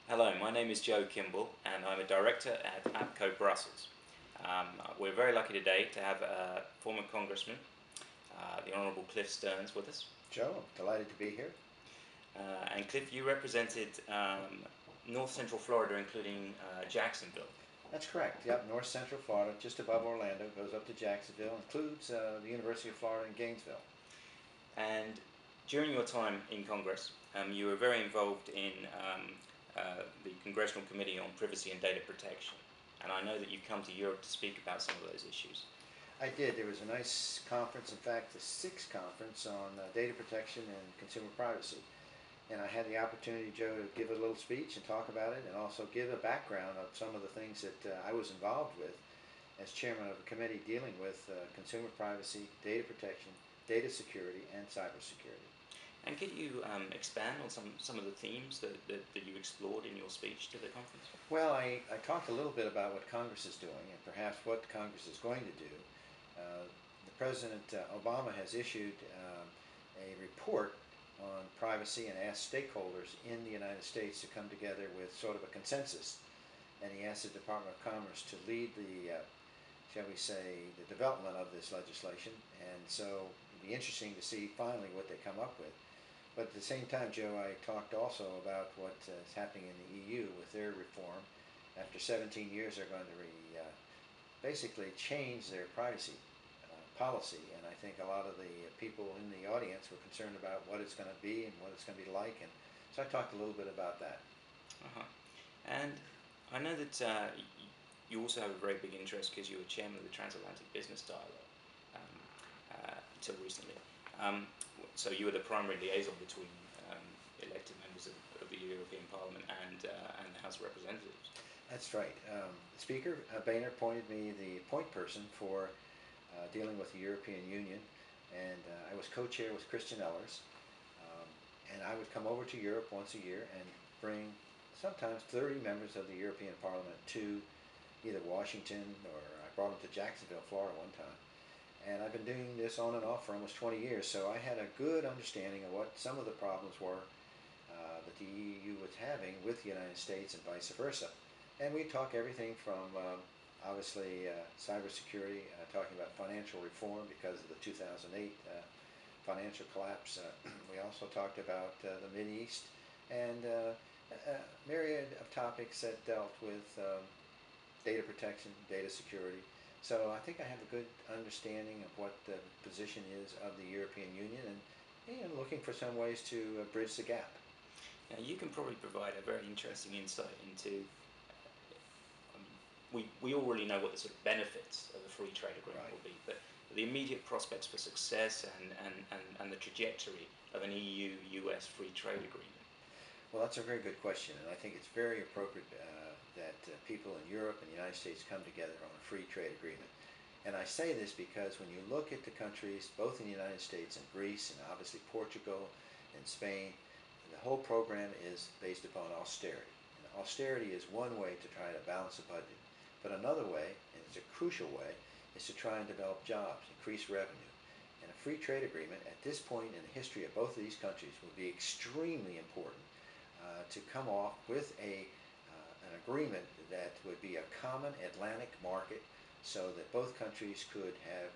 Hello, my name is Joe Kimble, and I'm a director at APCO Brussels. We're very lucky today to have a former congressman, the Honorable Cliff Stearns, with us. Joe, I'm delighted to be here. And Cliff, you represented North Central Florida, including Jacksonville. That's correct. Yep, north central Florida, just above Orlando, goes up to Jacksonville, includes the University of Florida in Gainesville. And during your time in Congress, you were very involved in the Congressional Committee on Privacy and Data Protection. And I know that you've come to Europe to speak about some of those issues. I did. There was a nice conference, in fact, the sixth conference on data protection and consumer privacy. And I had the opportunity, Joe, to give a little speech and talk about it and also give a background of some of the things that I was involved with as chairman of a committee dealing with consumer privacy, data protection, data security, and cybersecurity. And could you expand on some of the themes that you explored in your speech to the conference? Well, I talked a little bit about what Congress is doing and perhaps what Congress is going to do. The President Obama has issued a report on privacy and asked stakeholders in the United States to come together with sort of a consensus. And he asked the Department of Commerce to lead the, shall we say, the development of this legislation. And so it'll be interesting to see finally what they come up with. But at the same time, Joe, I talked also about what is happening in the EU with their reform. After 17 years, they're going to basically change their privacy policy. And I think a lot of the people in the audience were concerned about what it's going to be and what it's going to be like. And so I talked a little bit about that. Uh-huh. And I know that you also have a very big interest because you were chairman of the Transatlantic Business Dialogue until recently. So you were the primary liaison between elected members of the European Parliament and the House of Representatives. That's right. Speaker Boehner appointed me the point person for dealing with the European Union, and I was co-chair with Christian Ellers, and I would come over to Europe once a year and bring sometimes 30 members of the European Parliament to either Washington, or I brought them to Jacksonville, Florida one time. And I've been doing this on and off for almost 20 years, so I had a good understanding of what some of the problems were that the EU was having with the United States and vice versa. And we talk everything from obviously cybersecurity, talking about financial reform because of the 2008 financial collapse. We also talked about the Mideast and a myriad of topics that dealt with data protection, data security. So I think I have a good understanding of what the position is of the European Union, and looking for some ways to bridge the gap. Now you can probably provide a very interesting insight into. We already know what the sort of benefits of a free trade agreement Right. will be, but the immediate prospects for success and the trajectory of an EU-US free trade agreement. Well, that's a very good question, and I think it's very appropriate that people in Europe and the United States come together on a free trade agreement. And I say this because when you look at the countries, both in the United States and Greece, and obviously Portugal and Spain, the whole program is based upon austerity. And austerity is one way to try to balance the budget. But another way, and it's a crucial way, is to try and develop jobs, increase revenue. And a free trade agreement at this point in the history of both of these countries would be extremely important to come off with an agreement that would be a common Atlantic market so that both countries could have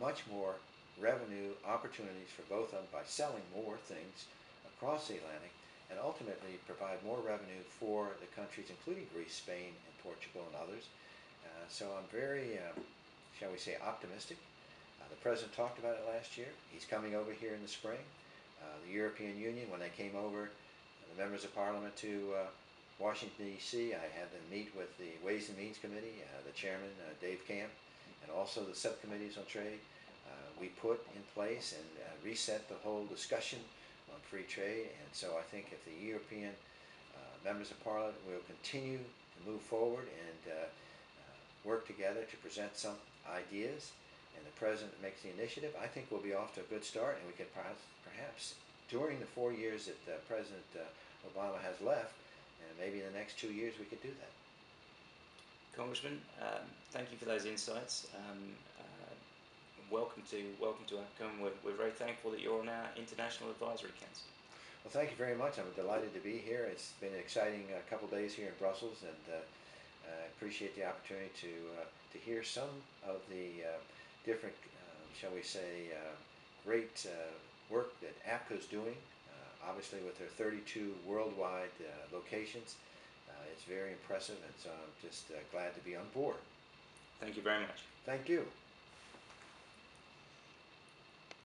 much more revenue opportunities for both of them by selling more things across the Atlantic, and ultimately provide more revenue for the countries including Greece, Spain, and Portugal and others. So I'm very, shall we say, optimistic. The President talked about it last year. He's coming over here in the spring. The European Union, when they came over, the members of Parliament to Washington, D.C., I had them meet with the Ways and Means Committee, the chairman, Dave Camp, and also the subcommittees on trade. We put in place and reset the whole discussion on free trade, and so I think if the European members of Parliament will continue to move forward and work together to present some ideas, and the President makes the initiative, I think we'll be off to a good start, and we can perhaps during the 4 years that President Obama has left, and maybe in the next 2 years we could do that. Congressman, thank you for those insights. Welcome to APCO. We're very thankful that you're on our International Advisory Council. Well, thank you very much. I'm delighted to be here. It's been an exciting couple days here in Brussels, and I appreciate the opportunity to hear some of the different, shall we say, great work that APCO is doing. Obviously, with their 32 worldwide locations, it's very impressive, and so I'm just glad to be on board. Thank you very much. Thank you.